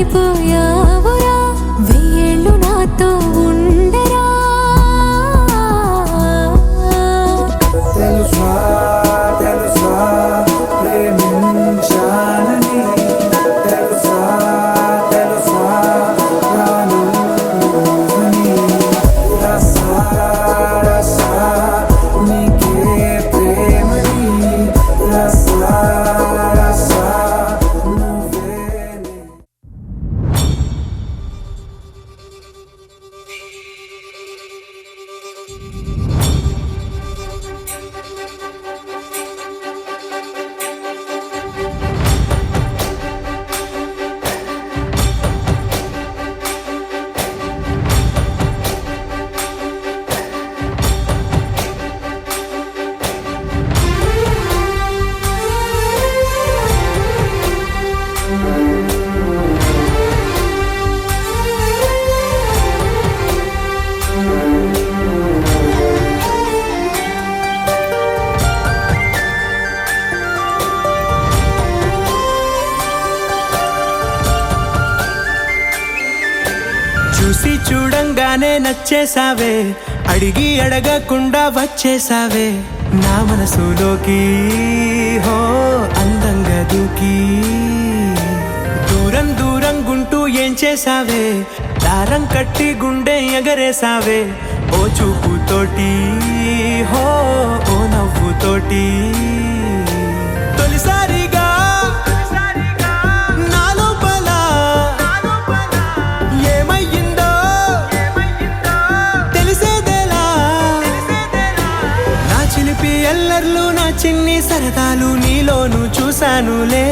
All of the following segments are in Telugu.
వెళ్ళిపోయావురా, వెయ్యేళ్ళు నాతో ఉండరా. తెలుసా తెలుసా ప్రేమించాలని, తెలుసా తెలుసా ప్రాణమని, రసా రసా నీకే ప్రేమని, రసా రసా నువ్వేని. చూసి చూడంగానే నచ్చేసావే, అడిగి అడగకుండా వచ్చేసావే నా మనసులోకి. హో అందంగా దూకి దూరం దూరం గుంటూ ఏం చేసావే, దారం కట్టి గుండె ఎగరేసావే ఓ చూపుతోటి, హో ఓ నవ్వుతోటి. తొలిసారిగా నా లోపల ఏమయ్యిందో తెలిసేదేలా. నా చిలిపి ఎల్లర్లు, నా చిన్ని సరదాలు నీలోను చూశానులే.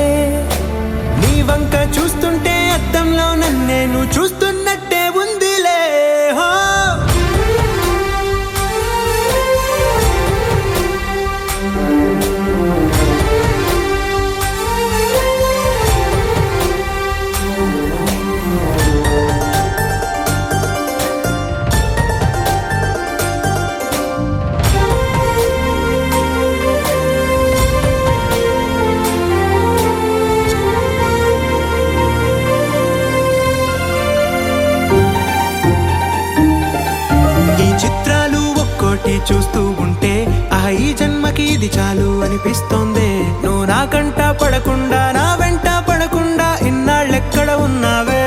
నీ వంక చూస్తుంటే అద్దంలో నన్నేను చూస్తున్నట్టే ఉందిలే. హో చూస్తూ ఉంటే ఈ జన్మకి ఇది చాలు అనిపిస్తోంది. నువ్వు నా కంట పడకుండా, నా వెంట పడకుండా ఇన్నాళ్ళెక్కడ ఉన్నావే.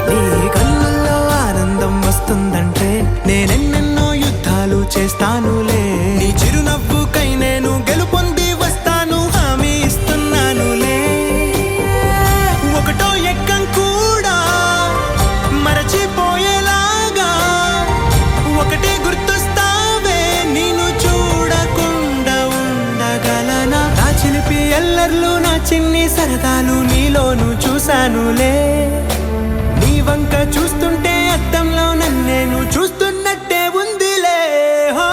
నీ కళ్ళల్లో ఆనందం వస్తుందంటే నేనెన్నెన్నో యుద్ధాలు చేస్తానులే. నీ చిరునవ్వుకై నేను గెలుపొంది వస్తాను, హామీ ఇస్తున్నానులే. ఒకటో ఎక్కం కూడా మరచిపోయేలాగా ఒకటే గుర్తొస్తావే, నేను చూడకుండా ఉండగలనా. నా చిలిపి ఎల్లర్లు, నా చిన్ని సరదాలు నీలోను చూశానులే. నీ వంక చూస్తుంటే అద్దంలో నన్నేను చూస్తున్నట్టే ఉందిలే. హో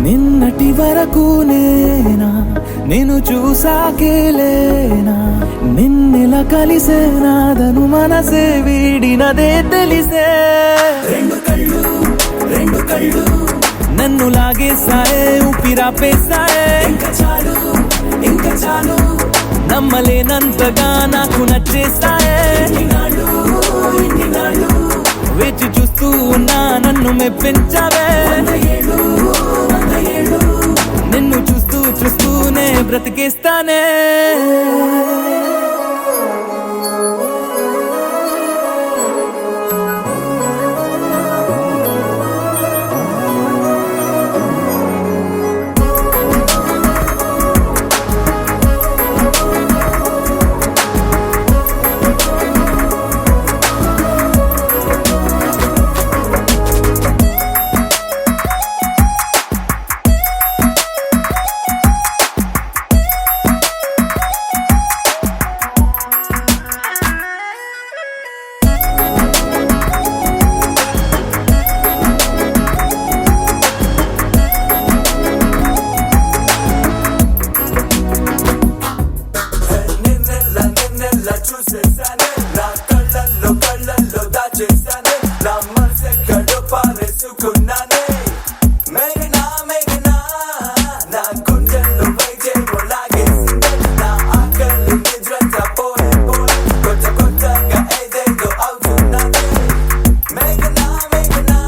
నిన్నటి వరకు నేనా, నేను చూసాకేలేనా, నిన్నెలా కలిసేనాదను మనసే వీడినదే తెలిసే. రెండు కళ్ళు నన్ను లాగేసాయే, ఊపిరాపేసాయే. ఇంకా చాలు నమ్మలేనంతగా నాకు నచ్చేసాయే. వేచి చూస్తూ ఉన్నా నన్ను మెప్పించావే. నిన్ను చూస్తూ చూస్తూనే బ్రతికేస్తానే. కళ్ళల్లా చూసేసానే నా కళ్ళల్లో దాచేసానే నా మనసెక్కడో పారేసుకున్నానే మేఘనా మేఘనా నా గుండెల్లో వైద్యం లాగేసిందే నా ఆకలి నిద్రంతా పోయే కొత్తగా ఏదేదో అవుతున్నదే మేఘనా మేఘనా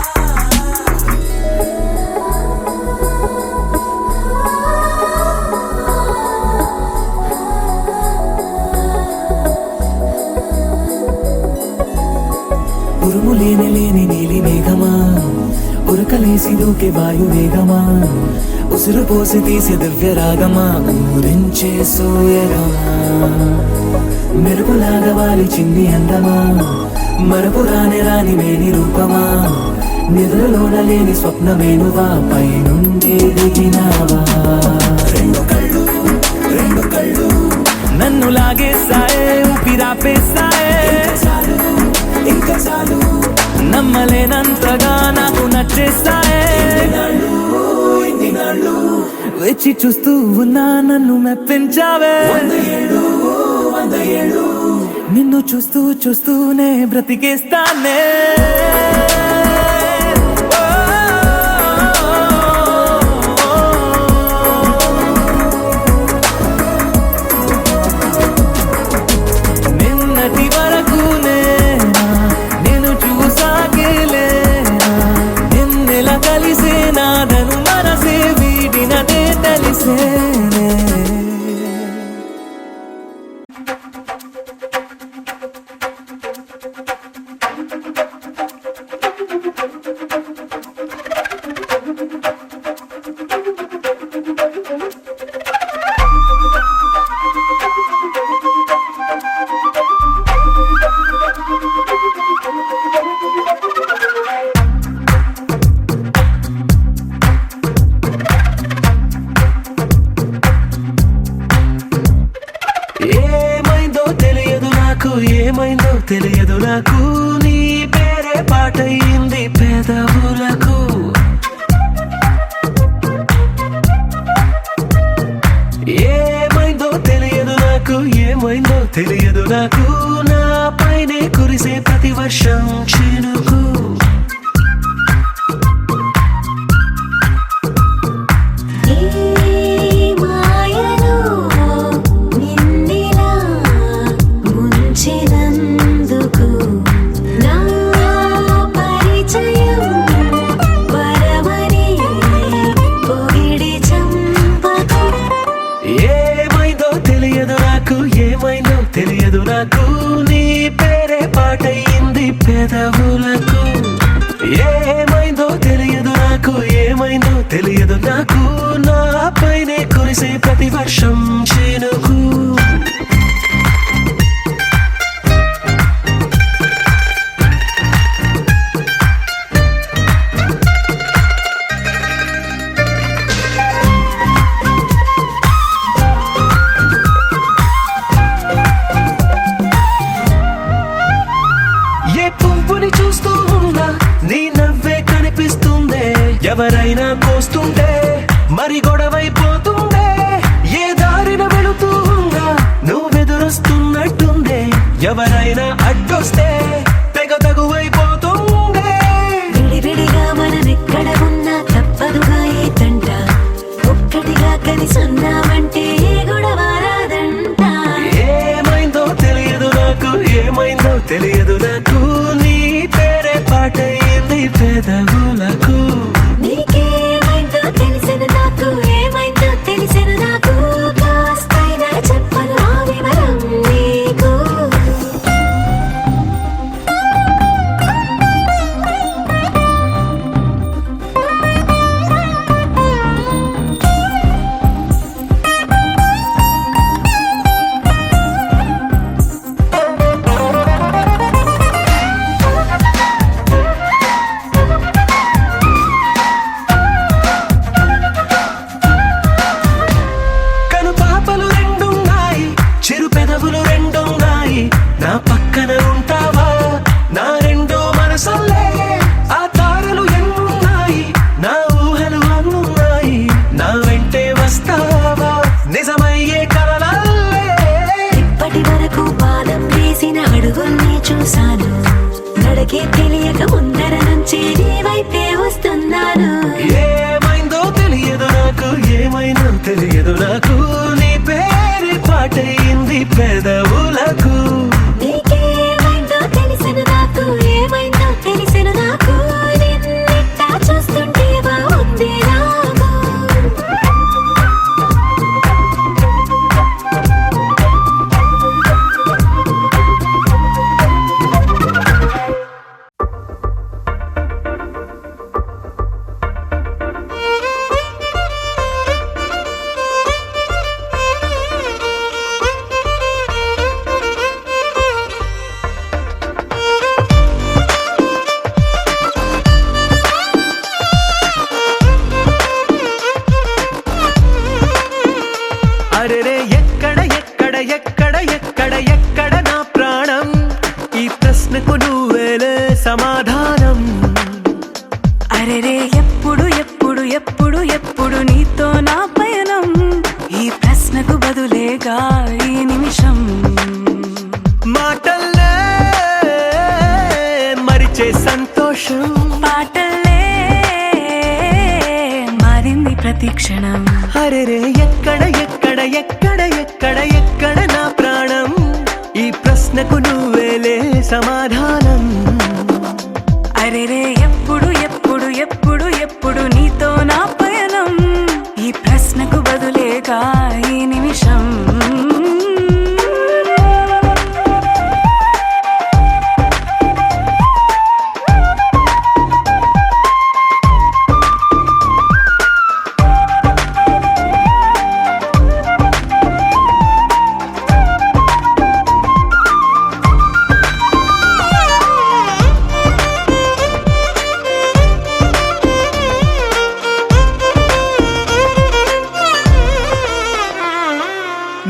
ఉరుము లేని నీలి మేఘమా ఉరకలేసి దూకే వాయు వేగమా ఉసురు పోసి తీసే దివ్య రాగమా ఊరించే సూయగమా మెరుపులాగా వాలి చింది అందమా మరపు రాని మేని రూపమా నిద్రలోన లేని స్వప్నమేనువా పై నుండి దిగినావా రెండు కళ్ళు నన్ను లాగేసాయే ఊపిరాపేసాయే ఇంకా చాలు నమ్మలేనంతగా నాకు నచ్చేస్తాయే వచ్చి చూస్తూ ఉన్నా నన్ను మెప్పించావే నిన్ను చూస్తూనే బ్రతికేస్తానే నిన్నటి వరకు నేను చూసాకేలేనా నిన్నెలా కలిసే నాదను మనసే వీడినదే తెలిసేనే తెలియదు నాకు నీ పేరే పాటయింది పెదవులకు ఏమైందో తెలియదు నాకు నా పైనే కురిసే ప్రతి వర్షం చినుకు తెలియదు నాకు నీ పేరే పాటయింది పెదవులకు ఏమైందో తెలియదు నాకు నా పైనే కురిసే ప్రతి వర్షం చినుకు ఎవరైనా కోస్తుంటే మరి గొడవైపోతుందే ఏ దారిన వెళుతుందా నువ్వెదురొస్తున్నట్టుందే ఎవరైనా అడ్డొస్తే తెగ తగువైపోతుందే విడివిడిగా మనమెక్కడ ఉన్నా తప్పదుగా ఏ తంట ఒక్కటిగా కలిసి ఉన్నామంటే గొడవ రాదంట ఏమైందో తెలియదు నాకు నీ పేరే పాటయింది పెదవులకు నీకేమైందో తెలిసిన నాకు ఏమైందో తెలిసిన నాకు కాస్తైనా చెప్పను ఆ వివరం నీకు చూసాను నడకే తెలియక ముందర నుంచి నీ వైపే వస్తున్నాను ఏమైందో తెలియదు నాకు ఏమైందో తెలియదు నాకు నీ పేరు పాటయింది పెదవులకు నీకేమైందో తెలిసిన నాకు ఏమైందో తెలిసిన నాకు నిన్నెట్టా చూస్తుంటే బాగుంది నాకు అరెరే ఎక్కడ ఎక్కడ ఎక్కడ ఎక్కడ ఎక్కడ నా ప్రాణం ఈ ప్రశ్నకు నువ్వేలే సమాధానం అరెరే ఎప్పుడు ఎప్పుడు ఎప్పుడు ఎప్పుడు నీతో నా పయనం ఈ ప్రశ్నకు బదులేగా ఈ నిమిషం మాటల్లే మరిచే సంతోషం పాటలే మారింది ప్రతి క్షణం అరెరే ఎక్కడ ఎక్కడ ఎక్కడ ఎక్కడ ఎక్కడ నా ప్రాణం ఈ ప్రశ్నకు నువ్వేలే సమాధానం అరెరే ఎప్పుడు ఎప్పుడు ఎప్పుడు ఎప్పుడు నీతో నా పయనం ఈ ప్రశ్నకు బదులేగా ఈ నిమిషం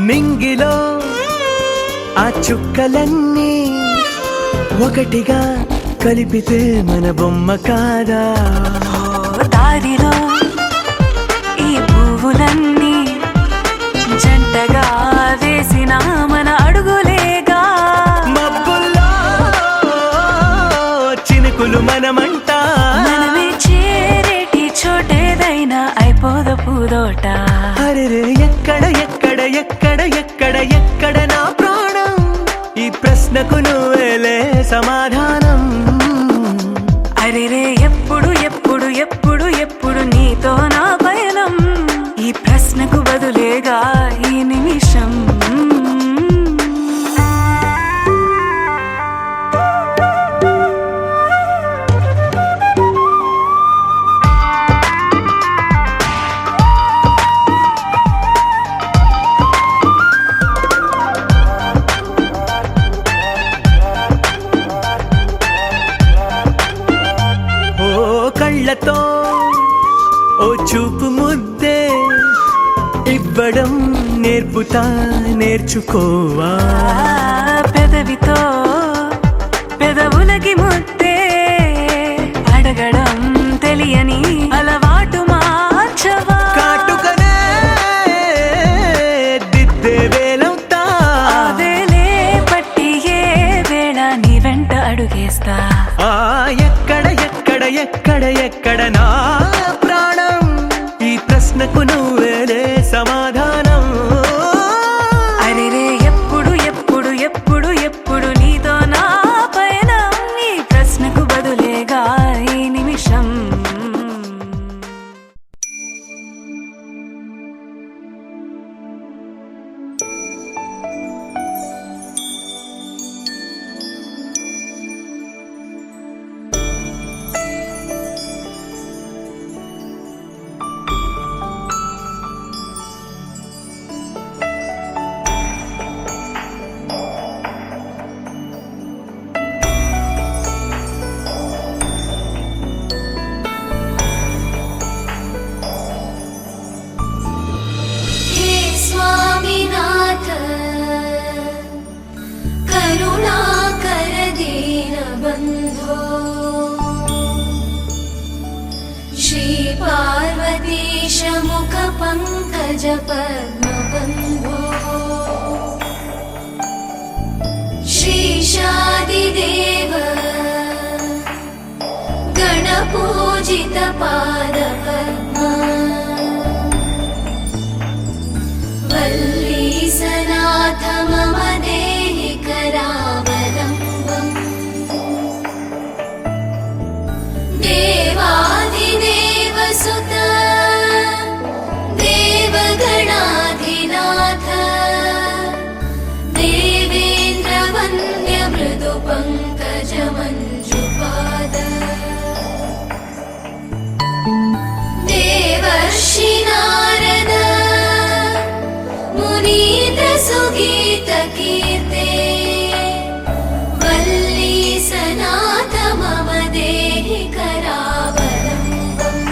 మింగిలో ఆ చుక్కలన్నీ ఒకటిగా కలిపితే మన బొమ్మ కాదా దారిలో ఈ పువ్వులన్నీ జంటగా వేసిన మన అడుగులేగా మబ్బుల్లో చినుకులు మనమంట మనమే చేరేటి చోటేదైనా అయిపోద పూదోట అరెరే ఎక్కడ ఎక్కడ ఎక్కడ ఎక్కడ ఎక్కడ నా ప్రాణం ఈ ప్రశ్నకు నువ్వేలే సమాధానం అరెరే ఎప్పుడు ఎప్పుడు ఎప్పుడు ఎప్పుడు నీతో నా పయనం ఈ ప్రశ్నకు బదులేగా ఈ నిమిషం కళ్ళతో ఓ చూపు ముద్దే ఇవ్వడం నేర్పుతా నేర్చుకోవా పెదవితో పెదవులకి ముద్దే అడగడం తెలియని అలవాటు మార్చవా కాటుకనే దిద్దే వేలవుతా వేలే పట్టి ఏ వేళ నీ వెంట అడుగేస్తా ఎక్కడ ఎక్కడ ఎక్కడ ఎక్కడ నా ప్రాణం ఈ ప్రశ్నకు నువ్వేలే సమాధానం అరెరే ఎప్పుడు ఎప్పుడు ఎప్పుడు ఎప్పుడు నీతో నా పయనం ఈ ప్రశ్నకు బదులేగా ఈ నిమిషం पार्वतीश मुख पंकज पद्मबन्धो श्रीशादिदेव पादपद्मा वल्लीसनाथ मम देहि करावलम्बम् देवाधिदेवसुत देवगणाधिनाथ देवेन्द्रवन्द्य मृदुपङ्कजमञ्जुपाद देवर्षि नारद मुनीन्द्रसुगीतकीर्ते वल्लीसनाथ मम देहि करावलम्बम्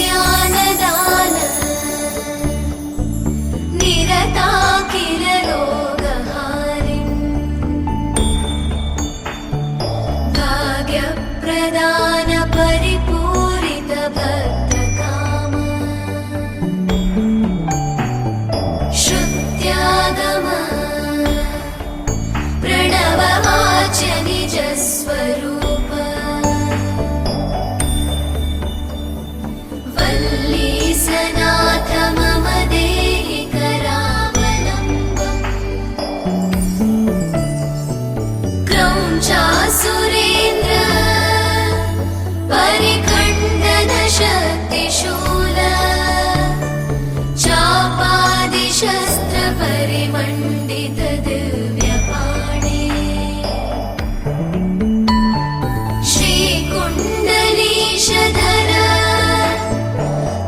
नित्यानदान निरताकिलरोगहारिन् भाग्यप्रदान परिपूरित भक्तकाम श्रुत्यागम प्रणववाच्य निजस्वरूप वल्लीसनाथ मम देहि करावलम्बम् क्रौञ्चासुरेन्द्र परिखण्डन शक्तिशूल चापादिशस्त्र परिमण्डित दिव्यपाणे श्रीकुण्डलीशधर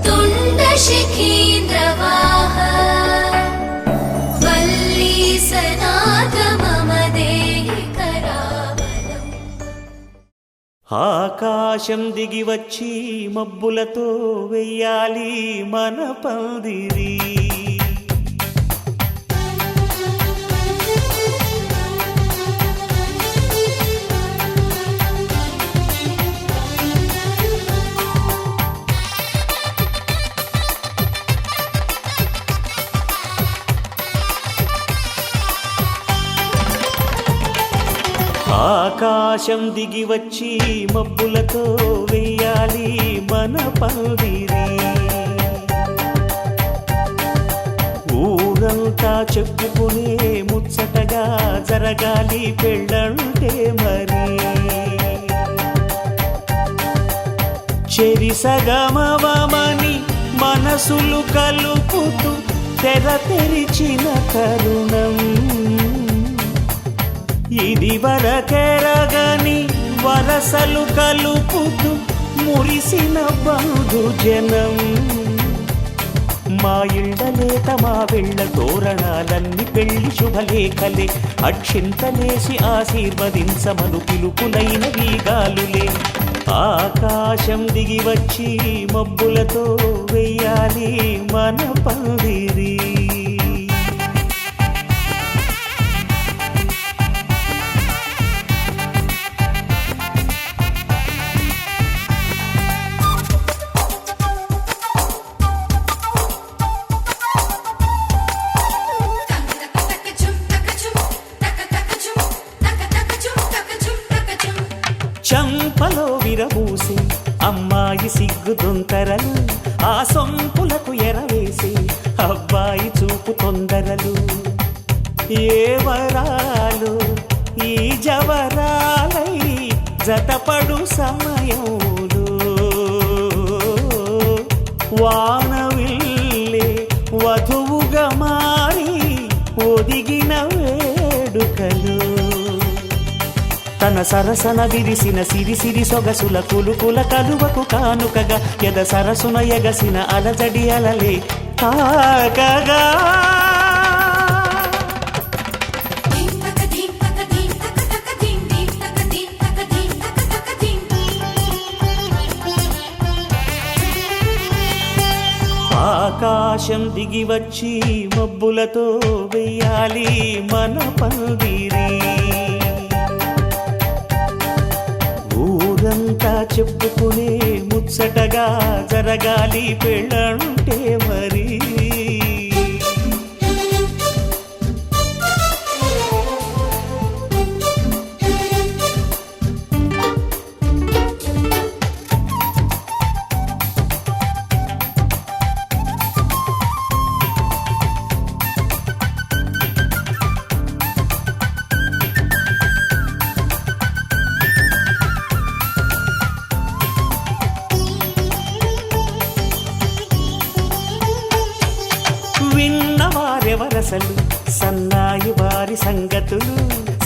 तुण्डशिखीन्द्रवाह वल्लीसनाथ मम देहि करावलम् ఆకాశం దిగి వచ్చి మబ్బులతో వెయ్యాలి మన పందిరి ఆకాశం దిగి వచ్చి మబ్బులతో వెయ్యాలి మన పందిరి ఊరంతా చెప్పుకునే ముచ్చటగా జరగాలి పెళ్ళంటే మరి చెరిసగమవమని మనసులు కలుపుతూ తెర తెరిచిన తరుణం ఇది వరకెరగని వరసలు కలుపుతూ మురిసిన బంధుజనం మా ఇళ్ళలేత మా వెళ్ళ తోరణాలన్నీ పెళ్లి శుభలేఖలే అక్షింతలేసి ఆశీర్వదించమను పిలుపులైన వీగాలులే ఆకాశం దిగి వచ్చి మబ్బులతో వెయ్యాలి మన పందిరి చంపలో విరబూసి అమ్మాయి సిగ్గుదొంతరలు ఆ సొంపులకు ఎరవేసి అబ్బాయి చూపు తొందరలు ఏ వరాలు ఈ జవరాలై జతపడు సమయంలో వానవిల్లే వధువుగా మారి ఒదిగిన వేడుకలు తన సరసన విరిసిన సిరిసిరి సొగసుల కులుకుల కలువకు కానుకగా ఎద సరసున ఎగసిన అలజడి అలలే తాకగా ఆకాశం దిగి వచ్చి మబ్బులతో వెయ్యాలి మన పందిరి. ఊరంతా చెప్పుకునే ముచ్చటగా జరగాలి పెళ్ళంటే మరి. విన్నవారెవరసలు సన్నాయి వారి సంగతులు,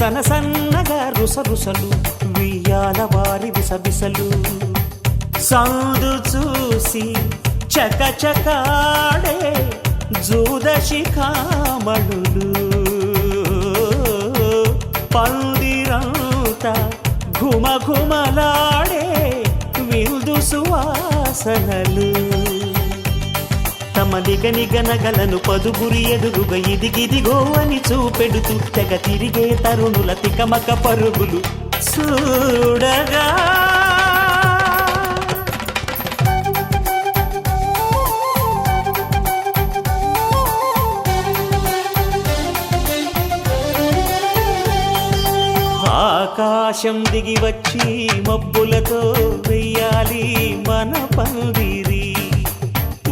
సనసన్నగా రుసరుసలు వియ్యాల వారి విసవిసలు. సందు చూసి చకచకాడే జూదశిఖామణులు, పందిరంతా ఘుమఘుమలాడే విందు సువాసనలు. తమ నిగనిగనగలను పదుగురి ఎదురుగా ఇదిగిదిగో అని చూపెడుతూ తెగ తిరిగే తరుణుల తికమక పరుగులు చూడగా. ఆకాశం దిగి వచ్చి మబ్బులతో వెయ్యాలి మన పందిరి.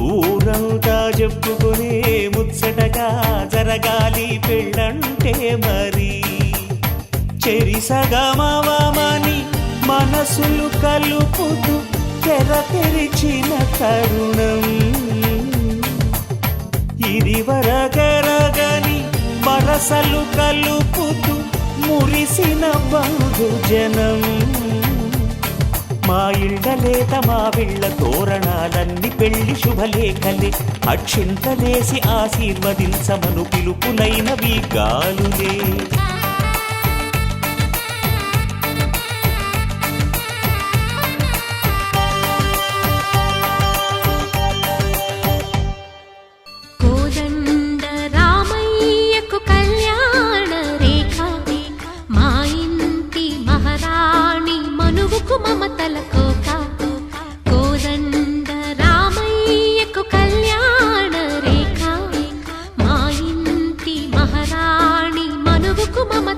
ఊరంతా చెప్పుకునే ముచ్చటగా జరగాలి పెళ్ళంటే మరి. చెరిసగమవమని మనసులు కలుపుతూ తెర తెరిచిన తరుణం, ఇది వరగరగని వరసలు కలుపుతూ మురిసిన బంధుజనం. మా ఇళ్ళలేత మా విళ్ళ తోరణాలన్నీ పెళ్లి శుభలేఖలే, అక్షింతలేసి ఆశీర్వదించమను పిలుపులైనవి గాలులే. కోదండ రామయ్యకు కళ్యాణ రేఖ, మా ఇంటి మహారాణి మనువుకు మమతల కోక. కోదండ రామయ్యకు కళ్యాణ రేఖ, మా ఇంటి మహారాణి మనువుకు మమత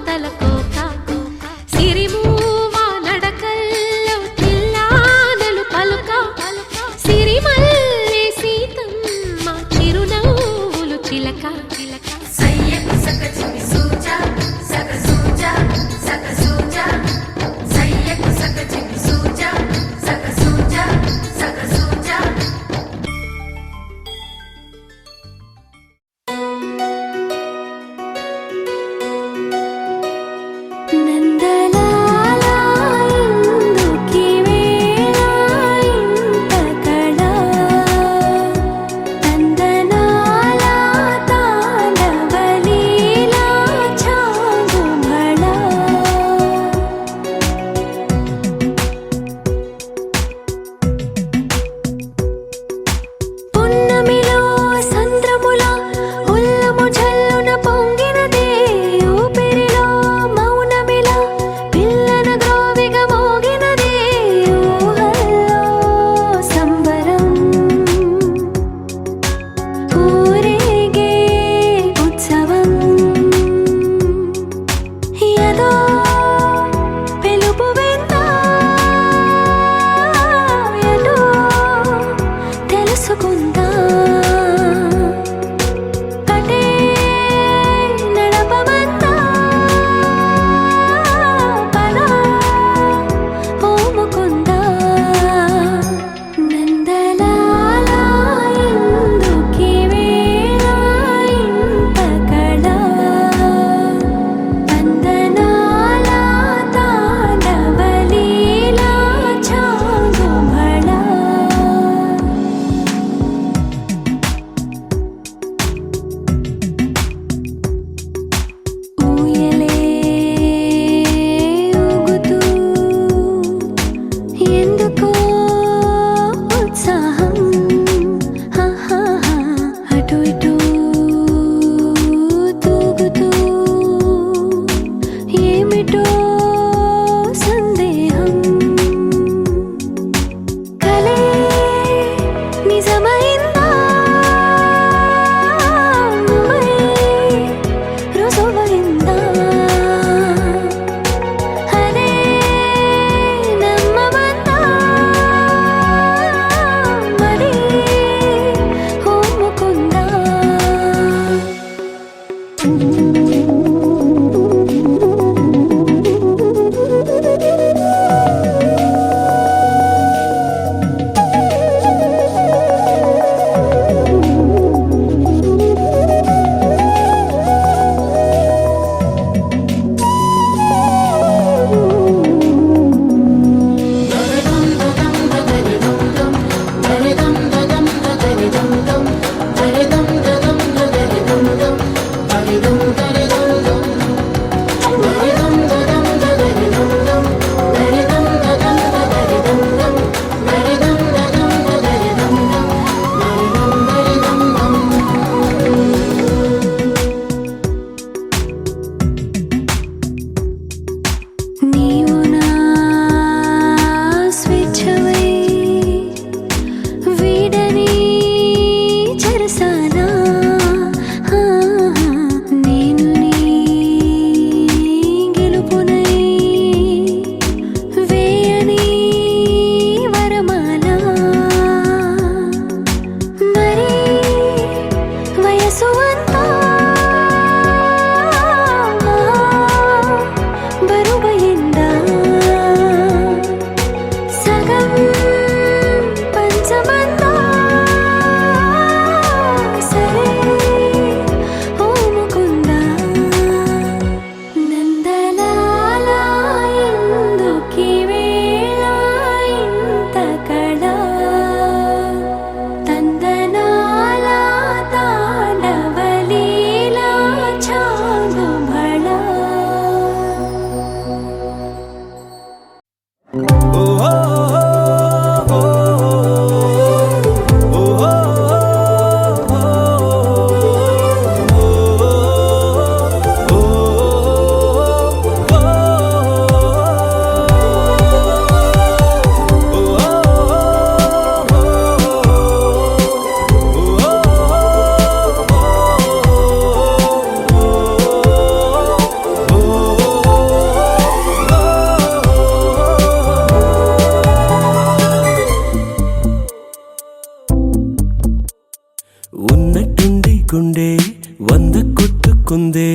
అల్లుకుందే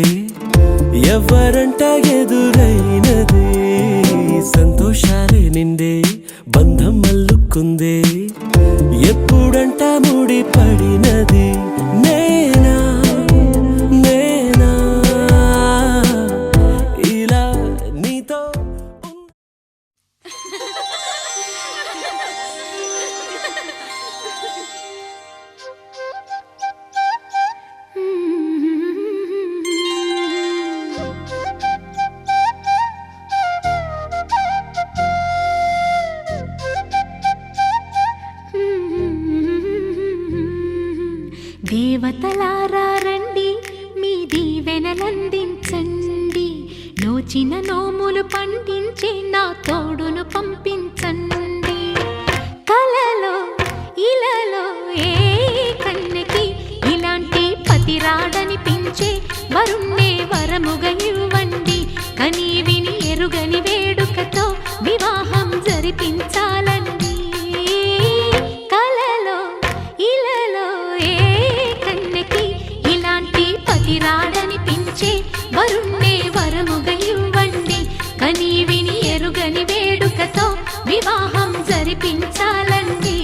ఎవరంట ఎదురైనదే సంతోషాలే నిండే బంధం అల్లుకుందే ఎప్పుడంట ముడి పడినది నేనా నేనా ఇలా నీతో దేవతలారా రండి మీ దీవెనలందించండి నోచిన నోములు పండించే నా తోడును పంపించండి కలలో ఇలలో ఏ కన్నెకి ఇలాంటి పతి రాడనిపించే వరుణ్ణే వరముగా ఇవ్వండి కని విని ఎరుగని వేడుకతో వివాహం జరిపించాలండి కలలో ఇలలో ఏ కన్నెకి ఇలాంటి పతి రాడనిపించే వరుణ్ణే వరముగా ఇవ్వండి కని విని ఎరుగని వేడుకతో వివాహం జరిపించాలండి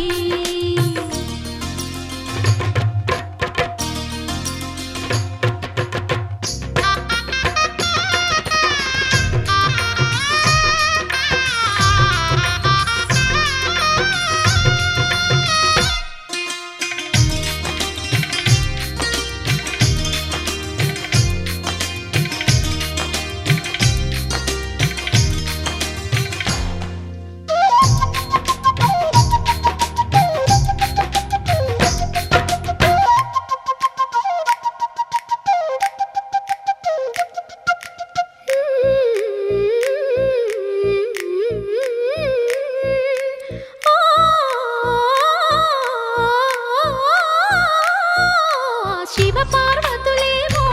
శివ పార్వతులేమో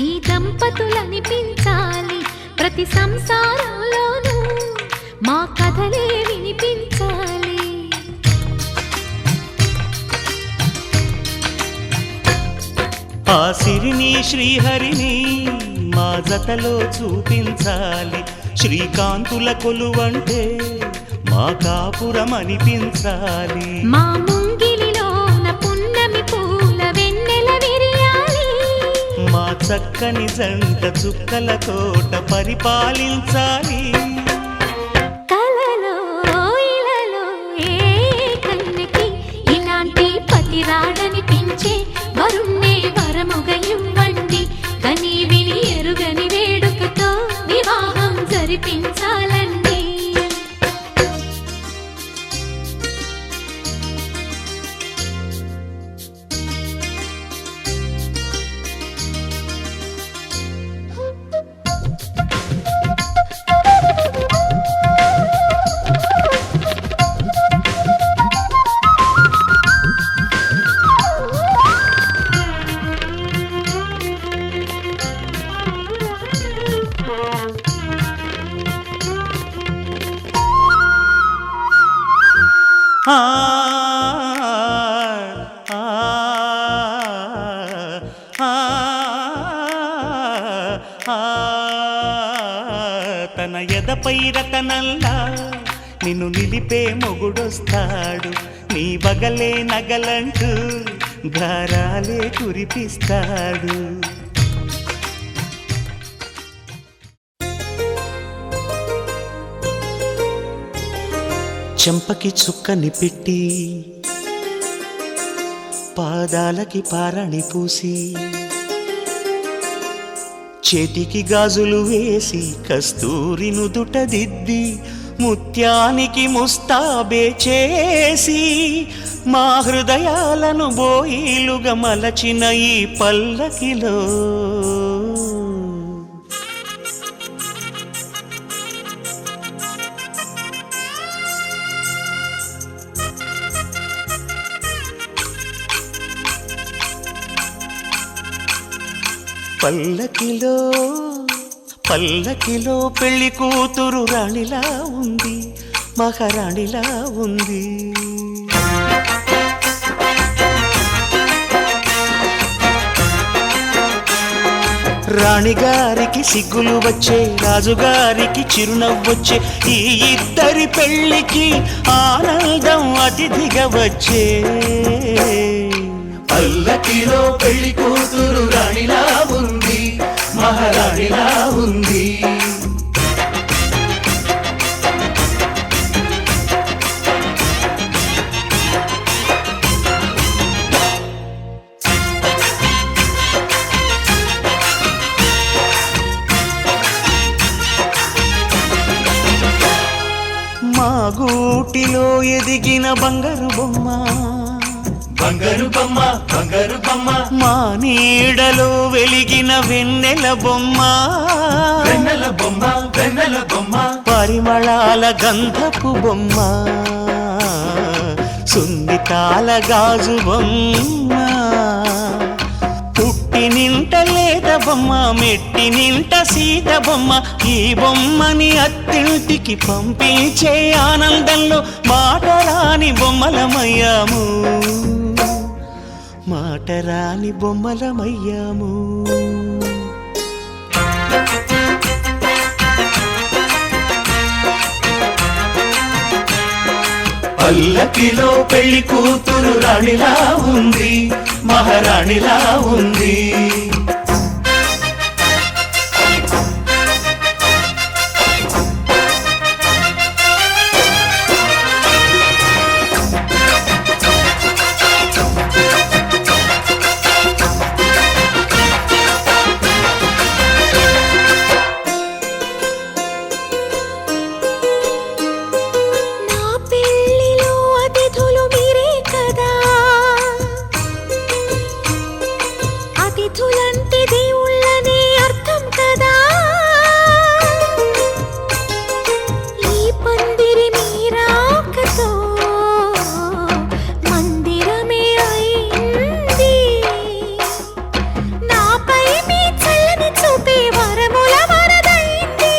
ఈ దంపతులనిపించాలి ప్రతి సంసారంలోనూ మా కథలే వినిపించాలి ఆ సిరిని శ్రీహరిని మా జతలో చూపించాలి శ్రీకాంతుల కొలువంటే మా కాపురం అనిపించాలి మా ముంగిలిలోన పున్నమి పూల వెన్నెల విరియాలి మా చక్కని జంట చుక్కల తోట పరిపాలించాలి కలలో ఇలలో ఏ కన్నెకి ఇలాంటి పతి రాడనిపించే వరుణ్ణే వరముగా ఇవ్వండి కని విని ఎరుగని వేడుకతో వివాహం జరిపించాలండి ఆ ఆ ఆ తన ఎదపై రతనల్లా నిన్ను నిలిపే మొగుడొస్తాడు నీ బగలే నగలంటూ గారాలే కురిపిస్తాడు చెంపకి చుక్కని పెట్టి పాదాలకి పారణి పూసి చేతికి గాజులు వేసి కస్తూరి నుదుట దిద్ది ముత్యానికి ముస్తాబే చేసి మా హృదయాలను బోయిలుగా మలచిన ఈ పల్లకిలో పల్లకిలో పల్లకిలో పెళ్లి కూతురు రాణిలా ఉంది మహారాణిలా ఉంది రాణిగారికి సిగ్గులు వచ్చే, రాజుగారికి చిరునవ్వొచ్చే, ఈ ఇద్దరి పెళ్ళికి ఆనందం అతిథిగా వచ్చే. పల్లకిలో పెళ్లి కూతురు రాణిలా ఉంది, మహారాణిలా ఉంది. మా గూటిలో ఎదిగిన బంగారు బొమ్మ, బంగారు బొమ్మ, బంగారు బొమ్మ, మా నీడలో వెలిగిన వెన్నెల బొమ్మ, వెన్నెల బొమ్మ, వెన్నెల బొమ్మ, పరిమళాల గంధపు బొమ్మ, సున్నితాల గాజు బొమ్మ, పుట్టి నింట లేత బొమ్మ, మెట్టి నింట సీత బొమ్మ. ఈ బొమ్మని అత్తింటికి పంపించే ఆనందంలో మాటరాని బొమ్మలమయ్యాము, మాటరాని బొమ్మలమయ్యాము. పల్లకిలో పెళ్లి కూతురు రాణిలా ఉంది, మహారాణిలా ఉంది. నా పెళ్ళిలో అతిథులు మీరే కదా, అతిథులంటే దేవుళ్ళని అర్థం కదా. ఈ పందిరి మీరాకతో మందిరమే అయింది. నాపై మీ చల్లని చూపే వరముల వరదైంది.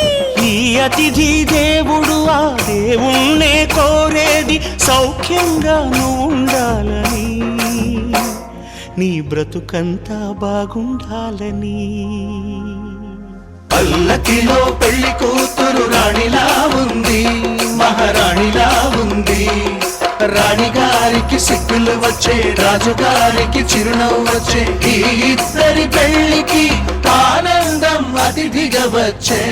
ఈ అతిథి దేవుడు ఆ దేవుణ్ణే కోరేది సౌఖ్యంగా నువ్వు ఉండాలని, నీ బ్రతుకంతా బాగుండాలని. పల్లకిలో పెళ్లి కూతురు రాణిలా ఉంది, మహారాణిలా ఉంది. రాణిగారికి సిగ్గులు వచ్చే, రాజుగారికి చిరునవ్వు వచ్చే, ఈ ఇద్దరి పెళ్లికి ఆనందం అతిథిగా వచ్చే.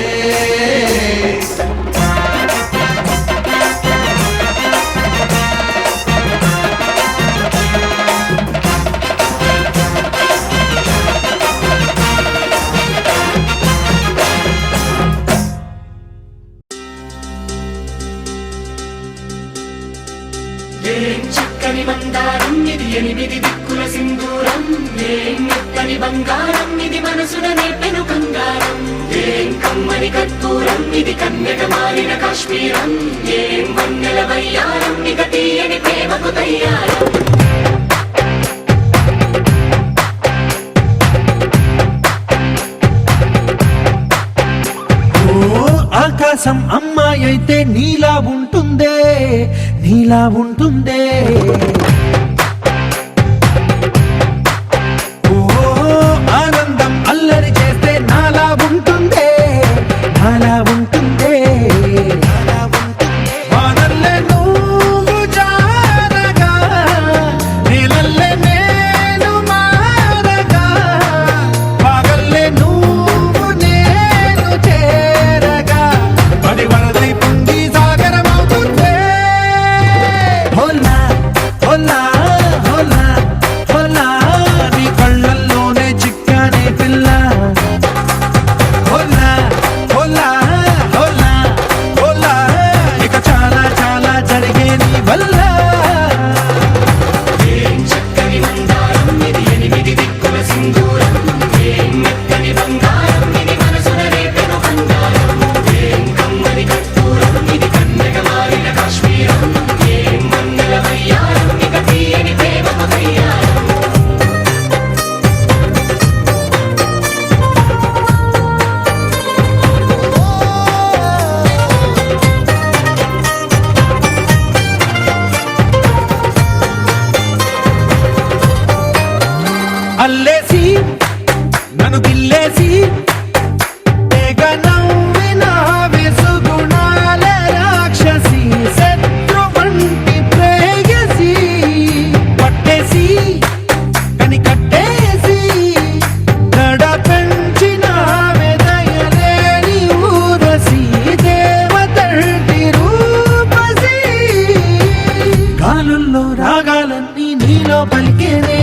ఏం చక్కని బంగారం ఇది, ఎనిమిది దిక్కుల సింధూరం. ఏం మెత్తని బంగారం ఇది, మనసున నేర్పెను కంగారం. ఏం కమ్మని కర్పూరం ఇది, కన్యక మారిన కాశ్మీరం. ఏం వన్నెల వయ్యారం ఇక తీయని ప్రేమకు తయ్యారం. ఆకాశం అమ్మాయి అయితే నీలా ఉంటుందే, నీలా ఉంటుందే. ఓ ఆనందం అల్లరి చేస్తే నాలా ఉంటుందే, నాలా ఉంటుందే. వానల్లే నువ్వు జారగా, నీలల్లే నేను మారగా, పగల్లే నువ్వు నేను చేరగా, పడి వరదై పొంగి సాగరమవుతుందే. హోలా నీలో పలికేనే